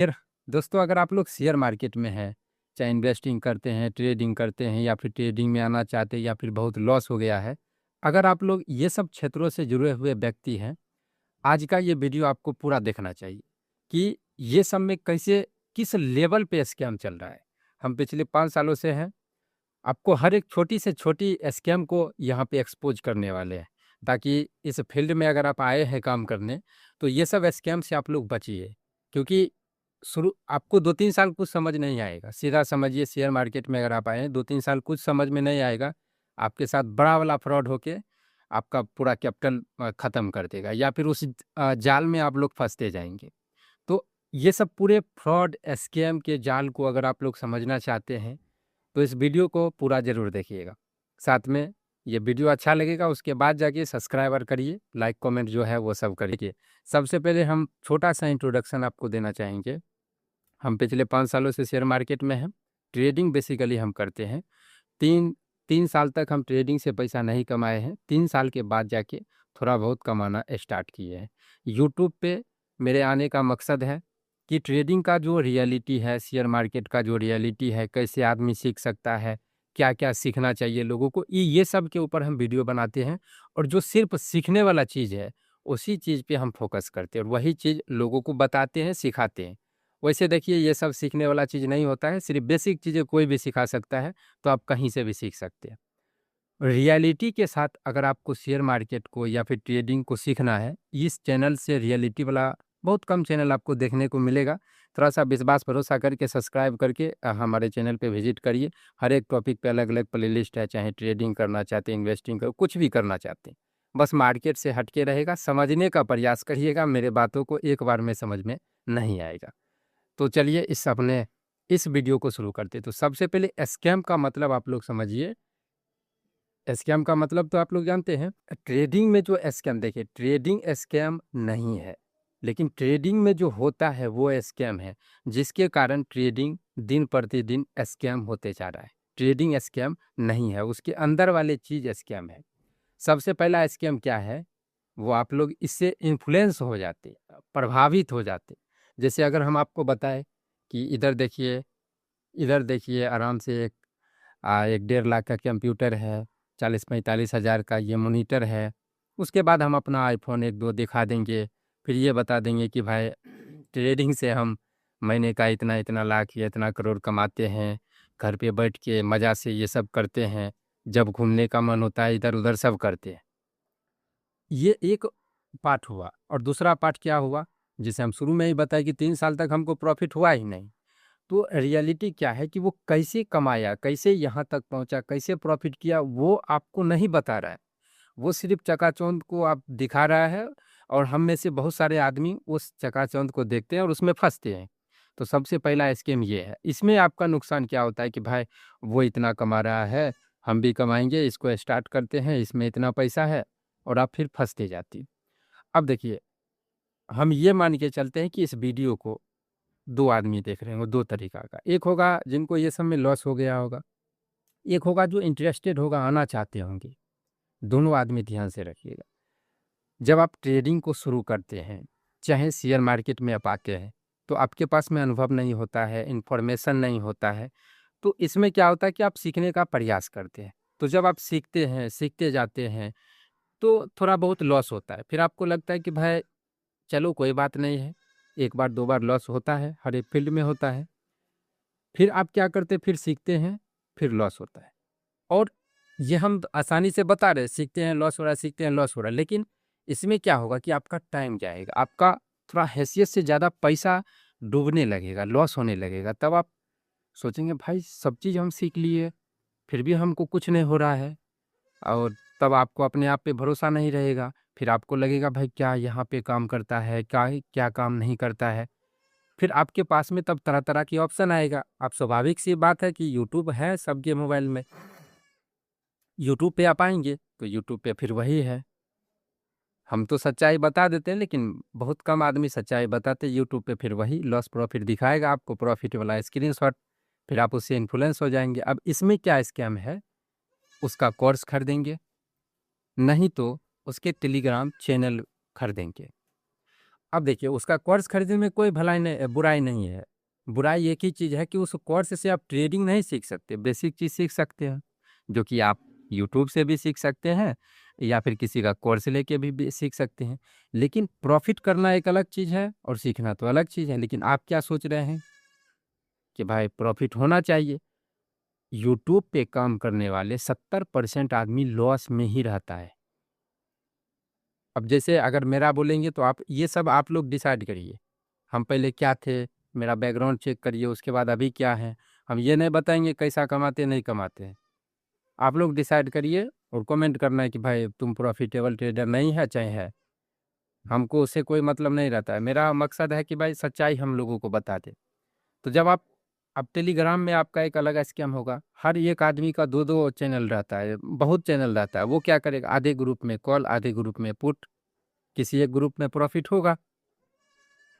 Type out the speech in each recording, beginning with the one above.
Share दोस्तों, अगर आप लोग शेयर मार्केट में हैं, चाहे इन्वेस्टिंग करते हैं, ट्रेडिंग करते हैं या फिर ट्रेडिंग में आना चाहते हैं या फिर बहुत लॉस हो गया है, अगर आप लोग ये सब क्षेत्रों से जुड़े हुए व्यक्ति हैं, आज का ये वीडियो आपको पूरा देखना चाहिए कि ये सब में कैसे किस लेवल पे स्कैम चल रहा है। हम पिछले 5 सालों से हैं, आपको हर एक छोटी से छोटी स्कैम को यहाँ पे एक्सपोज़ करने वाले हैं, ताकि इस फ़ील्ड में अगर आप आए हैं काम करने, तो ये सब स्कैम से आप लोग बचिए। क्योंकि शुरू आपको 2-3 साल कुछ समझ नहीं आएगा। सीधा समझिए, शेयर मार्केट में अगर आप आए हैं, 2-3 साल कुछ समझ में नहीं आएगा। आपके साथ बड़ा वाला फ्रॉड होके आपका पूरा कैपिटल ख़त्म कर देगा या फिर उस जाल में आप लोग फँसते जाएँगे। तो ये सब पूरे फ्रॉड, स्कैम के जाल को अगर आप लोग समझना चाहते हैं, तो इस वीडियो को पूरा ज़रूर देखिएगा। साथ में ये वीडियो अच्छा लगेगा, उसके बाद जाके सब्सक्राइब और करिए, लाइक, कमेंट जो है वो सब करिए। सबसे पहले हम छोटा-सा इंट्रोडक्शन आपको देना चाहेंगे। हम पिछले 5 सालों से शेयर मार्केट में हैं। ट्रेडिंग बेसिकली हम करते हैं। 3 3 साल तक हम ट्रेडिंग से पैसा नहीं कमाए हैं। 3 साल के बाद जाके थोड़ा बहुत कमाना स्टार्ट किए हैं। यूट्यूब पे मेरे आने का मकसद है कि ट्रेडिंग का जो रियलिटी है, शेयर मार्केट का जो रियलिटी है, कैसे आदमी सीख सकता है, क्या-क्या सीखना चाहिए लोगों को, ये सब के ऊपर हम वीडियो बनाते हैं। और जो सिर्फ़ सीखने वाला चीज़ है, उसी चीज़ पे हम फ़ोकस करते हैं और वही चीज़ लोगों को बताते हैं, सिखाते हैं। वैसे देखिए, ये सब सीखने वाला चीज़ नहीं होता है, सिर्फ़ बेसिक चीज़ें कोई भी सिखा सकता है, तो आप कहीं से भी सीख सकते हैं। रियलिटी के साथ अगर आपको शेयर मार्केट को या फिर ट्रेडिंग को सीखना है, इस चैनल से रियलिटी वाला बहुत कम चैनल आपको देखने को मिलेगा। थोड़ा-सा विश्वास भरोसा करके सब्सक्राइब करके हमारे चैनल पे विज़िट करिए। हर एक टॉपिक पे अलग-अलग प्लेलिस्ट है, चाहे ट्रेडिंग करना चाहते हैं, इन्वेस्टिंग कुछ भी करना चाहते हैं। बस मार्केट से हट के रहेगा, समझने का प्रयास करिएगा, मेरे बातों को एक बार में समझ में नहीं आएगा। तो चलिए इस वीडियो को शुरू करते हैं। तो सबसे पहले स्कैम का मतलब आप लोग समझिए। स्कैम का मतलब तो आप लोग जानते हैं। ट्रेडिंग में जो स्कैम, देखिए, ट्रेडिंग स्कैम नहीं है, लेकिन ट्रेडिंग में जो होता है वो स्कैम है, जिसके कारण ट्रेडिंग दिन प्रतिदिन स्कैम होते जा रहा है। ट्रेडिंग स्कैम नहीं है, उसके अंदर वाले चीज़ स्कैम है। सबसे पहला स्कैम क्या है, वो आप लोग इससे इन्फ्लुएंस हो जाते, प्रभावित हो जाते। जैसे अगर हम आपको बताएँ कि इधर देखिए आराम से एक 1.5 लाख का कंप्यूटर है, 40-45 हज़ार का ये मॉनिटर है। उसके बाद हम अपना आईफ़ोन 1-2 दिखा देंगे, फिर ये बता देंगे कि भाई ट्रेडिंग से हम महीने का इतना-इतना लाख या इतना करोड़ कमाते हैं, घर पे बैठ के मज़ा से ये सब करते हैं, जब घूमने का मन होता है इधर-उधर सब करते हैं। ये एक पार्ट हुआ और दूसरा पार्ट क्या हुआ, जिसे हम शुरू में ही बताए कि 3 साल तक हमको प्रॉफ़िट हुआ ही नहीं। तो रियलिटी क्या है कि वो कैसे कमाया, कैसे यहाँ तक पहुँचा, कैसे प्रॉफ़िट किया, वो आपको नहीं बता रहा है। वो सिर्फ़ चकाचौंध को आप दिखा रहा है और हम में से बहुत सारे आदमी उस चकाचौंध को देखते हैं और उसमें फँसते हैं। तो सबसे पहला स्कीम ये है। इसमें आपका नुकसान क्या होता है कि भाई वो इतना कमा रहा है, हम भी कमाएँगे, इसको स्टार्ट करते हैं, इसमें इतना पैसा है, और आप फिर फँसते जाती। अब देखिए, हम ये मान के चलते हैं कि इस वीडियो को 2 आदमी देख रहे होंगे, 2 तरीका का। एक होगा जिनको ये सब में लॉस हो गया होगा, एक होगा जो इंटरेस्टेड होगा, आना चाहते होंगे। दोनों आदमी ध्यान से रखिएगा। जब आप ट्रेडिंग को शुरू करते हैं, चाहे शेयर मार्केट में आप आते हैं, तो आपके पास में अनुभव नहीं होता है, इन्फॉर्मेशन नहीं होता है। तो इसमें क्या होता है कि आप सीखने का प्रयास करते हैं। तो जब आप सीखते हैं, सीखते जाते हैं, तो थोड़ा बहुत लॉस होता है। फिर आपको लगता है कि भाई चलो कोई बात नहीं है, 1 बार 2 बार लॉस होता है, हर एक फील्ड में होता है। फिर आप क्या करते हैं, फिर सीखते हैं, फिर लॉस होता है। और ये हम आसानी से बता रहे हैं, सीखते हैं लॉस हो रहा है, सीखते हैं लॉस हो रहा है, लेकिन इसमें क्या होगा कि आपका टाइम जाएगा, आपका थोड़ा हैसियत से ज़्यादा पैसा डूबने लगेगा, लॉस होने लगेगा। तब आप सोचेंगे भाई सब चीज़ हम सीख लिए, फिर भी हमको कुछ नहीं हो रहा है। और तब आपको अपने आप पे भरोसा नहीं रहेगा। फिर आपको लगेगा भाई क्या यहाँ पे काम करता है, क्या काम नहीं करता है। फिर आपके पास में तब तरह-तरह की ऑप्शन आएगा। अब स्वाभाविक सी बात है कि यूट्यूब है सबके मोबाइल में। यूट्यूब पे आप आएँगे, तो यूट्यूब पे फिर वही है। हम तो सच्चाई बता देते हैं, लेकिन बहुत कम आदमी सच्चाई बताते हैं। यूट्यूब पे फिर वही लॉस प्रॉफ़िट दिखाएगा आपको, प्रॉफ़िट वाला स्क्रीनशॉट, फिर आप उससे इन्फ्लुएंस हो जाएँगे। अब इसमें क्या स्कैम है, उसका कोर्स खरीदेंगे, नहीं तो उसके टेलीग्राम चैनल खरीदेंगे। अब देखिए उसका कोर्स खरीदने में कोई भलाई नहीं बुराई नहीं है। बुराई एक ही चीज़ है कि उस कोर्स से आप ट्रेडिंग नहीं सीख सकते, बेसिक चीज़ सीख सकते हैं, जो कि आप यूट्यूब से भी सीख सकते हैं या फिर किसी का कोर्स लेके भी सीख सकते हैं। लेकिन प्रॉफ़िट करना एक अलग चीज़ है और सीखना तो अलग चीज़ है। लेकिन आप क्या सोच रहे हैं कि भाई प्रॉफ़िट होना चाहिए। यूट्यूब पे काम करने वाले 70% आदमी लॉस में ही रहता है। अब जैसे अगर मेरा बोलेंगे तो आप ये सब आप लोग डिसाइड करिए। हम पहले क्या थे, मेरा बैकग्राउंड चेक करिए, उसके बाद अभी क्या है। हम ये नहीं बताएँगे कैसा कमाते नहीं कमाते हैं। आप लोग डिसाइड करिए और कमेंट करना है कि भाई तुम प्रॉफ़िटेबल ट्रेडर नहीं है चाहे है। हमको उससे कोई मतलब नहीं रहता है। मेरा मकसद है कि भाई सच्चाई हम लोगों को बता दें। तो जब आप अब टेलीग्राम में आपका एक अलग स्कैम होगा। हर एक आदमी का 2-2 चैनल रहता है, बहुत चैनल रहता है। वो क्या करेगा, आधे ग्रुप में कॉल, आधे ग्रुप में पुट, किसी एक ग्रुप में प्रॉफ़िट होगा।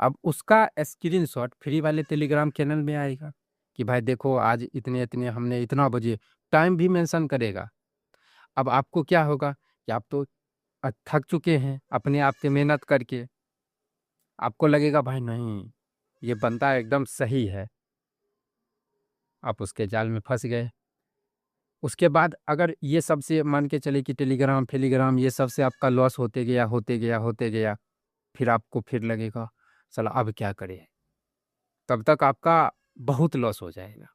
अब उसका स्क्रीनशॉट फ्री वाले टेलीग्राम चैनल में आएगा कि भाई देखो आज इतने-इतने हमने इतना बजे, टाइम भी मेंशन करेगा। अब आपको क्या होगा कि आप तो थक चुके हैं अपने आप पे मेहनत करके। आपको लगेगा भाई नहीं, ये बंदा एकदम सही है। आप उसके जाल में फँस गए। उसके बाद अगर ये सब से मान के चले कि टेलीग्राम ये सब से आपका लॉस होते गया, फिर आपको फिर लगेगा साला अब क्या करें? तब तक आपका बहुत लॉस हो जाएगा।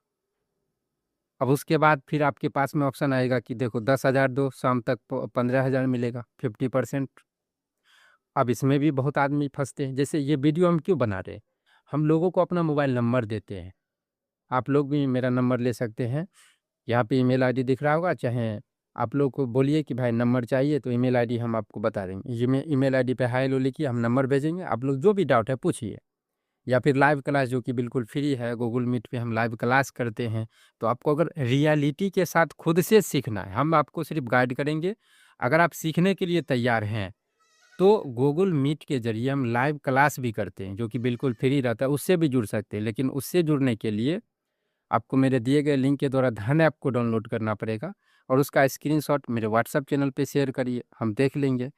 अब उसके बाद फिर आपके पास में ऑप्शन आएगा कि देखो 10,000 दो, शाम तक 15,000 मिलेगा 50%। अब इसमें भी बहुत आदमी फंसते हैं। जैसे ये वीडियो हम क्यों बना रहे हैं, हम लोगों को अपना मोबाइल नंबर देते हैं। आप लोग भी मेरा नंबर ले सकते हैं। यहाँ पे ईमेल आईडी दिख रहा होगा, चाहे आप लोग को बोलिए कि भाई नंबर चाहिए तो ईमेल आईडी हम आपको बता देंगे। ईमेल आईडी पे हाय हेलो लिखिए, हम नंबर भेजेंगे। आप लोग जो भी डाउट है पूछिए, या फिर लाइव क्लास जो कि बिल्कुल फ्री है, गूगल मीट पे हम लाइव क्लास करते हैं। तो आपको अगर रियलिटी के साथ खुद से सीखना है, हम आपको सिर्फ गाइड करेंगे। अगर आप सीखने के लिए तैयार हैं तो गूगल मीट के ज़रिए हम लाइव क्लास भी करते हैं, जो कि बिल्कुल फ्री रहता है, उससे भी जुड़ सकते हैं। लेकिन उससे जुड़ने के लिए आपको मेरे दिए गए लिंक के द्वारा धन ऐप को डाउनलोड करना पड़ेगा और उसका स्क्रीनशॉट मेरे व्हाट्सएप चैनल पे शेयर करिए, हम देख लेंगे।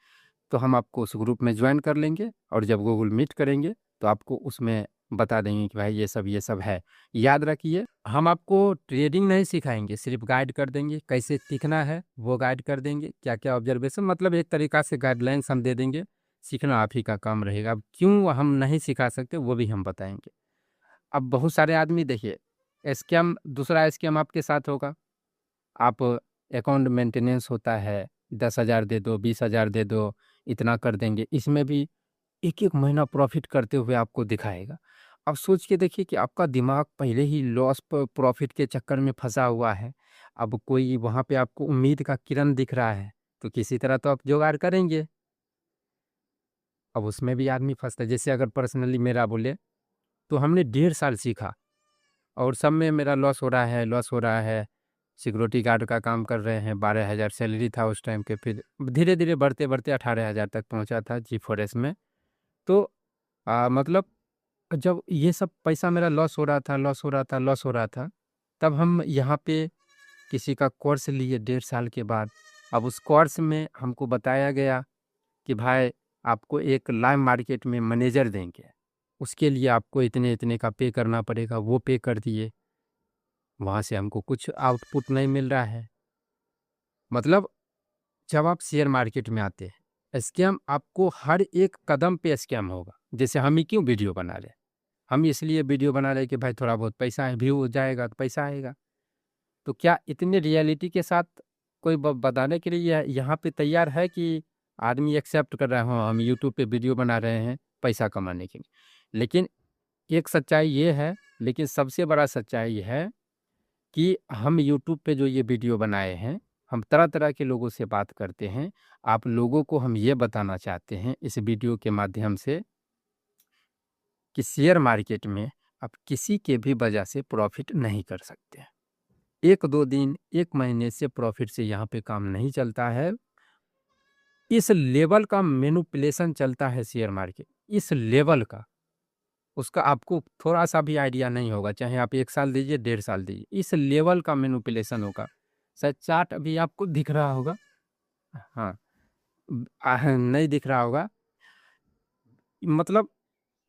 तो हम आपको उस ग्रुप में ज्वाइन कर लेंगे और जब गूगल मीट करेंगे तो आपको उसमें बता देंगे कि भाई ये सब है। याद रखिए, हम आपको ट्रेडिंग नहीं सिखाएंगे, सिर्फ गाइड कर देंगे। कैसे सीखना है वो गाइड कर देंगे, क्या क्या ऑब्जर्वेशन, मतलब एक तरीका से गाइडलाइंस हम दे देंगे। सीखना आप ही का काम रहेगा। अब क्यों हम नहीं सिखा सकते वो भी हम बताएंगे। अब बहुत सारे आदमी देखिए, स्कैम, दूसरा स्कैम आपके साथ होगा। आप अकाउंट मेंटेनेंस होता है, 10,000 दे दो, 20,000 दे दो, इतना कर देंगे। इसमें भी एक-एक महीना प्रॉफ़िट करते हुए आपको दिखाएगा। अब सोच के देखिए कि आपका दिमाग पहले ही लॉस प प्रॉफ़िट के चक्कर में फँसा हुआ है। अब कोई वहाँ पे आपको उम्मीद का किरण दिख रहा है, तो किसी तरह तो आप जुगाड़ करेंगे। अब उसमें भी आदमी फँसता है। जैसे अगर पर्सनली मेरा बोले, तो हमने 1.5 साल सीखा और सब में मेरा लॉस हो रहा है। सिक्योरिटी गार्ड का काम कर रहे हैं, 12,000 सैलरी था उस टाइम पे, फिर धीरे-धीरे बढ़ते-बढ़ते 18,000 तक पहुँचा था जी4एस में। तो मतलब जब ये सब पैसा मेरा लॉस हो रहा था, तब हम यहाँ पे किसी का कोर्स लिए 1.5 साल के बाद। अब उस कोर्स में हमको बताया गया कि भाई आपको एक लाइव मार्केट में मैनेजर देंगे। उसके लिए आपको इतने-इतने का पे करना पड़ेगा, वो पे कर दिए। वहाँ से हमको कुछ आउटपुट नहीं मिल रहा है। मतलब जब आप शेयर मार्केट में आते हैं, स्कैम आपको हर एक कदम पे स्कैम होगा। जैसे हम ही क्यों वीडियो बना रहे हैं? हम इसलिए वीडियो बना रहे हैं कि भाई थोड़ा बहुत पैसा है, व्यू हो जाएगा तो पैसा आएगा। तो क्या इतने रियलिटी के साथ कोई बताने के लिए यहाँ पे तैयार है कि आदमी एक्सेप्ट कर रहा है, हाँ हम यूट्यूब पे वीडियो बना रहे हैं पैसा कमाने के लिए। लेकिन एक सच्चाई ये है, लेकिन सबसे बड़ा सच्चाई ये है कि हम यूट्यूब पे जो ये वीडियो बनाए हैं, हम तरह-तरह के लोगों से बात करते हैं। आप लोगों को हम ये बताना चाहते हैं इस वीडियो के माध्यम से कि शेयर मार्केट में आप किसी के भी वजह से प्रॉफ़िट नहीं कर सकते हैं। 1-2 दिन, 1 महीने से प्रॉफ़िट से यहाँ पे काम नहीं चलता है। इस लेवल का मैनिपुलेशन चलता है शेयर मार्केट, इस लेवल का। उसका आपको थोड़ा-सा भी आइडिया नहीं होगा, चाहे आप 1 साल दीजिए, 1.5 साल दीजिए। इस लेवल का मैनिपुलेशन होगा। शायद चार्ट अभी आपको दिख रहा होगा। हाँ, नहीं दिख रहा होगा। मतलब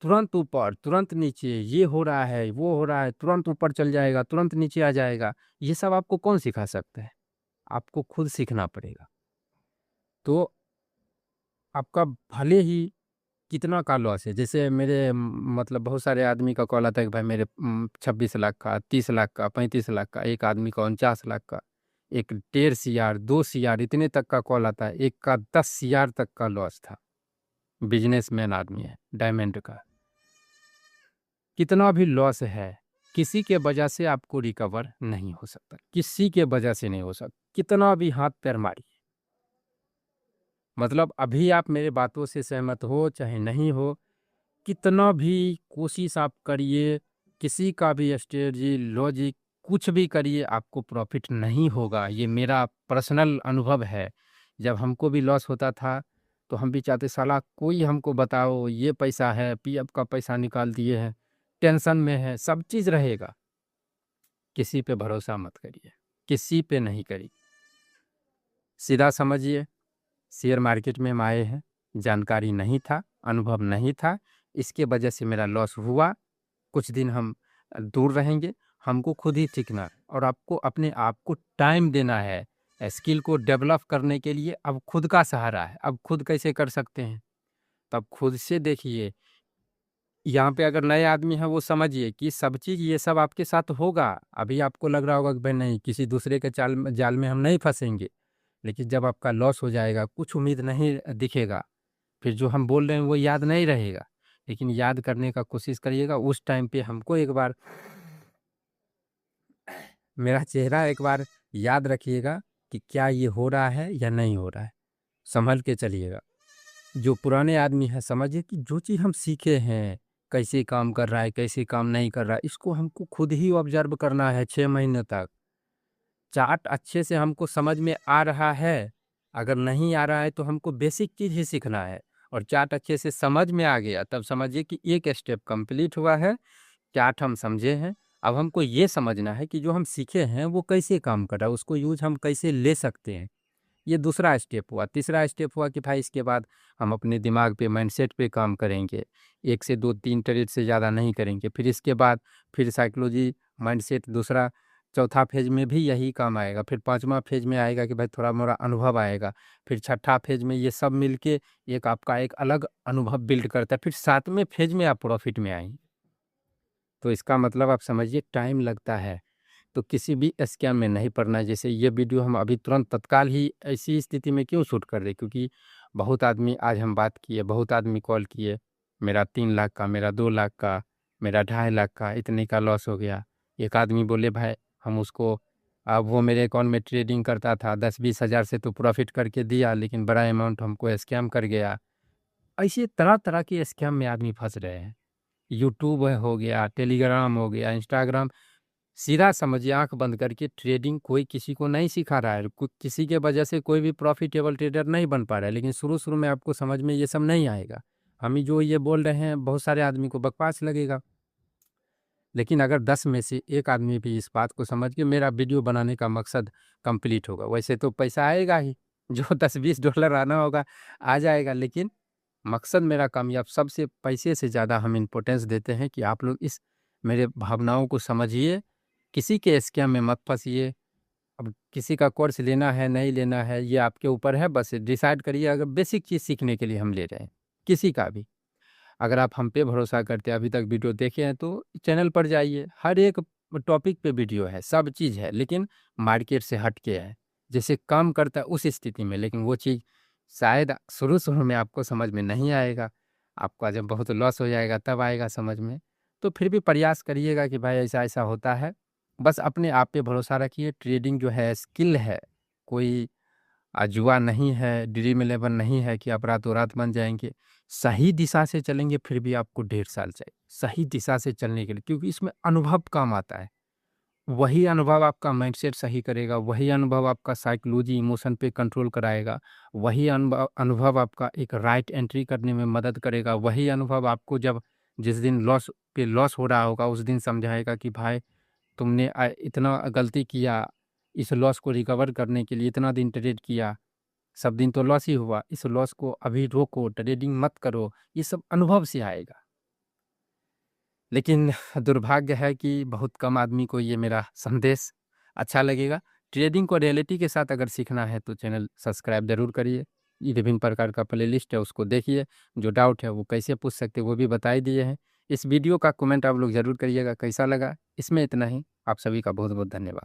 तुरंत ऊपर, तुरंत नीचे, ये हो रहा है, वो हो रहा है, तुरंत ऊपर चल जाएगा, तुरंत नीचे आ जाएगा। ये सब आपको कौन सिखा सकता है? आपको खुद सीखना पड़ेगा। तो आपका भले ही कितना का लॉस है, जैसे मेरे मतलब बहुत सारे आदमी का कॉल आता है कि भाई मेरे 26 लाख का, 30 लाख का, 35 लाख का, एक आदमी का 49 लाख का, एक 1.5 CR, 2 CR इतने तक का कॉल आता है। एक का 10 CR तक का लॉस था। बिजनेसमैन आदमी है, डायमंड का। कितना भी लॉस है, किसी के वजह से आपको रिकवर नहीं हो सकता, किसी के वजह से नहीं हो सकता, कितना भी हाथ पैर मारिए। मतलब अभी आप मेरे बातों से सहमत हो चाहे नहीं हो, कितना भी कोशिश आप करिए, किसी का भी स्ट्रेटजी लॉजिक कुछ भी करिए, आपको प्रॉफिट नहीं होगा। ये मेरा पर्सनल अनुभव है। जब हमको भी लॉस होता था तो हम भी चाहते साला कोई हमको बताओ, ये पैसा है, पीएफ का पैसा निकाल दिए हैं, टेंशन में है, सब चीज़ रहेगा। किसी पे भरोसा मत करिए, किसी पे नहीं करिए। सीधा समझिए, शेयर मार्केट में हम आए हैं, जानकारी नहीं था, अनुभव नहीं था, इसके वजह से मेरा लॉस हुआ। कुछ दिन हम दूर रहेंगे, हमको खुद ही सीखना है और आपको अपने आप को टाइम देना है। स्किल को डेवलप करने के लिए अब खुद का सहारा है। अब खुद कैसे कर सकते हैं? तब खुद से देखिए। यहाँ पे अगर नए आदमी हैं वो समझिए कि सब चीज़ ये सब आपके साथ होगा। अभी आपको लग रहा होगा कि भाई नहीं, किसी दूसरे के जाल में हम नहीं फंसेंगे। लेकिन जब आपका लॉस हो जाएगा, कुछ उम्मीद नहीं दिखेगा, फिर जो हम बोल रहे हैं वो याद नहीं रहेगा। लेकिन याद करने का कोशिश करिएगा। उस टाइम पे हमको एक बार मेरा चेहरा एक बार याद रखिएगा कि क्या ये हो रहा है या नहीं हो रहा है। संभल के चलिएगा। जो पुराने आदमी हैं, समझिए कि जो चीज़ हम सीखे हैं, कैसे काम कर रहा है, कैसे काम नहीं कर रहा है, इसको हमको खुद ही ऑब्जर्व करना है 6 महीने तक। चार्ट अच्छे से हमको समझ में आ रहा है, अगर नहीं आ रहा है तो हमको बेसिक चीज़ ही सीखना है। और चार्ट अच्छे से समझ में आ गया तब समझिए कि एक स्टेप कंप्लीट हुआ है। चार्ट हम समझे हैं, अब हमको ये समझना है कि जो हम सीखे हैं वो कैसे काम कर रहा है, उसको यूज़ हम कैसे ले सकते हैं। ये दूसरा स्टेप हुआ। तीसरा स्टेप हुआ कि भाई इसके बाद हम अपने दिमाग पे, माइंडसेट पे काम करेंगे। 1 से 2 3 ट्रेड से ज़्यादा नहीं करेंगे। फिर इसके बाद फिर साइकोलॉजी, माइंडसेट दूसरा, चौथा फेज में भी यही काम आएगा। फिर पाँचवा फेज में आएगा कि भाई थोड़ा-मोड़ा अनुभव आएगा। फिर छठा फेज में ये सब मिलके एक आपका एक अलग अनुभव बिल्ड करता है। फिर 7वें फेज में आप प्रॉफिट में आएँगे। तो इसका मतलब आप समझिए टाइम लगता है। तो किसी भी स्कैम में नहीं पड़ना है। जैसे ये वीडियो हम अभी तुरंत तत्काल ही ऐसी स्थिति में क्यों शूट कर रहे हैं? क्योंकि बहुत आदमी आज हम बात किए, बहुत आदमी कॉल किए, मेरा 3 लाख का, मेरा 2 लाख का, मेरा 2.5 लाख का, इतने का लॉस हो गया। एक आदमी बोले भाई हम उसको, अब वो मेरे अकाउंट में ट्रेडिंग करता था, 10-20 हज़ार से तो प्रॉफिट करके दिया, लेकिन बड़ा अमाउंट हमको स्कैम कर गया। ऐसे तरह-तरह के स्कैम में आदमी फँस रहे हैं। यूट्यूब हो गया, टेलीग्राम हो गया, इंस्टाग्राम। सीधा समझिए, आँख बंद करके ट्रेडिंग कोई किसी को नहीं सिखा रहा है। किसी के वजह से कोई भी प्रॉफिटेबल ट्रेडर नहीं बन पा रहा है। लेकिन शुरू-शुरू में आपको समझ में ये सब नहीं आएगा। हम ही जो ये बोल रहे हैं बहुत सारे आदमी को बकवास लगेगा। लेकिन अगर 10 में से 1 आदमी भी इस बात को समझ के मेरा वीडियो बनाने का मकसद कंप्लीट होगा। वैसे तो पैसा आएगा ही, जो $10-20 आना होगा आ जाएगा। लेकिन मकसद मेरा कामयाब, सबसे पैसे से ज़्यादा हम इम्पोर्टेंस देते हैं कि आप लोग इस मेरे भावनाओं को समझिए। किसी के स्कैम में मत फँसिए। अब किसी का कोर्स लेना है, नहीं लेना है, ये आपके ऊपर है। बस डिसाइड करिए। अगर बेसिक चीज़ सीखने के लिए हम ले रहे हैं, किसी का भी, अगर आप हम पे भरोसा करते हैं, अभी तक वीडियो देखे हैं तो चैनल पर जाइए। हर एक टॉपिक पे वीडियो है, सब चीज़ है, लेकिन मार्केट से हट के है। जैसे काम करता है उस स्थिति में, लेकिन वो चीज़ शायद शुरू-शुरू में आपको समझ में नहीं आएगा। आपका जब बहुत लॉस हो जाएगा तब आएगा समझ में। तो फिर भी प्रयास करिएगा कि भाई ऐसा-ऐसा होता है। बस अपने आप पे भरोसा रखिए। ट्रेडिंग जो है स्किल है, कोई जुआ नहीं है, ड्रीम इलेवन नहीं है कि आप रातों-रात बन जाएँगे। सही दिशा से चलेंगे फिर भी आपको 1.5 साल चाहिए, सही दिशा से चलने के लिए, क्योंकि इसमें अनुभव काम आता है। वही अनुभव आपका माइंडसेट सही करेगा, वही अनुभव आपका साइकोलॉजी, इमोशन पे कंट्रोल कराएगा, वही अनुभव अनुभव आपका एक राइट एंट्री करने में मदद करेगा, वही अनुभव आपको जब जिस दिन लॉस हो रहा होगा उस दिन समझाएगा कि भाई तुमने इतना गलती किया, इस लॉस को रिकवर करने के लिए इतना दिन ट्रेड किया। सब दिन तो लॉस ही हुआ, इस लॉस को अभी रोको, ट्रेडिंग मत करो, ये सब अनुभव से आएगा। लेकिन दुर्भाग्य है कि बहुत कम आदमी को ये मेरा संदेश अच्छा लगेगा। ट्रेडिंग को रियलिटी के साथ अगर सीखना है तो चैनल सब्सक्राइब ज़रूर करिए। ये विभिन्न प्रकार का प्लेलिस्ट है, उसको देखिए। जो डाउट है वो कैसे पूछ सकते हैं वो भी बता ही दिए हैं। इस वीडियो का कमेंट आप लोग ज़रूर करिएगा कैसा लगा। इसमें इतना ही। आप सभी का बहुत बहुत धन्यवाद।